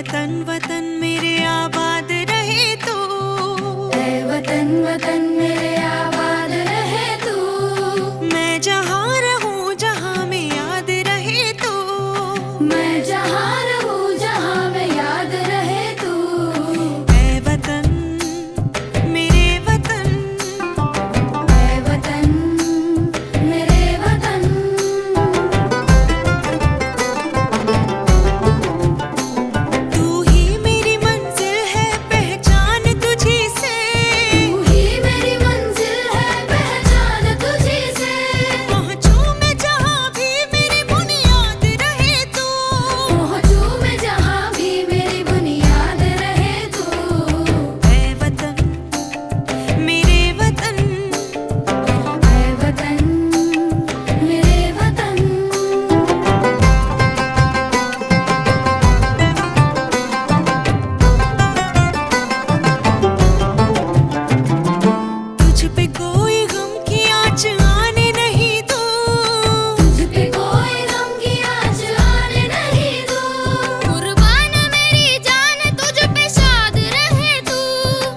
वतन वतन मेरे आबाद रहे तू, ऐ वतन वतन मेरे आबाद रहे तू। मैं जहाँ रहूँ जहाँ में याद रहे तू, मैं जहाँ रहूँ जहाँ में याद रहे तू। ऐ वतन मेरे वतन, ऐ वतन मेरे वतन। तू ही मेरी मंजिल है पहचान तुझी से, तू ही मेरी मंजिल है पहचान तुझी से। पहुँचूं मैं जहाँ भी मेरी बुनियाद रहे तू, पहुँचूं मैं जहाँ भी मेरी बुनियाद रहे तू। ऐ वतन मेरे वतन, ऐ वतन मेरे वतन। तुझ पे कोई गम की आँच आने नहीं दूँ, तुझ पे कोई गम की आँच आने नहीं दूँ। कुर्बान मेरी जान तुझ पे शाद रहे तू।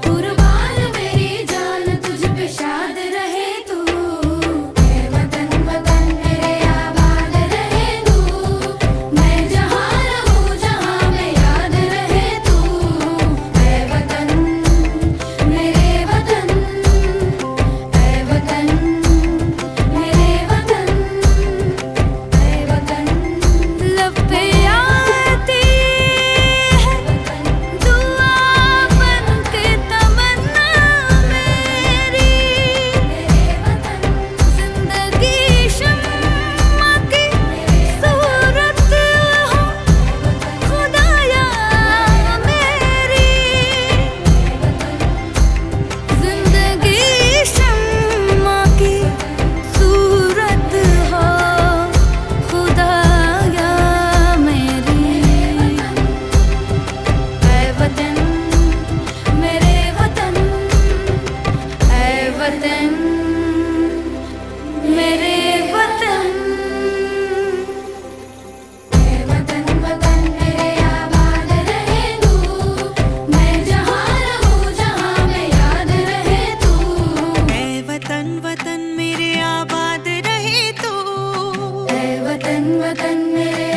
कुर्बान मेरी जान तुझ पे शाद रहे तू। ऐ वतन वतन मेरे आबाद रहे तू। मैं जहाँ रहूँ जहाँ में याद रहे तू। ऐ वतन मेरे वतन, ऐ वतन मेरे वतन, ऐ वतन। लब पे आती है दुआ बन के तमन्ना मेरी, जिंदगी शम्मा की सूरत हो खुदाया मेरी, जिंदगी शम्मा की सूरत हो खुदाया मेरी। ऐ वतन मेरे वतन, ऐ वतन मेरे वतन। ऐ वतन वतन मेरे आबाद रहे तू। मैं जहाँ रहूँ जहाँ में याद रहे तू। ऐ वतन वतन मेरे आबाद रहे तू, ऐ वतन वतन मेरे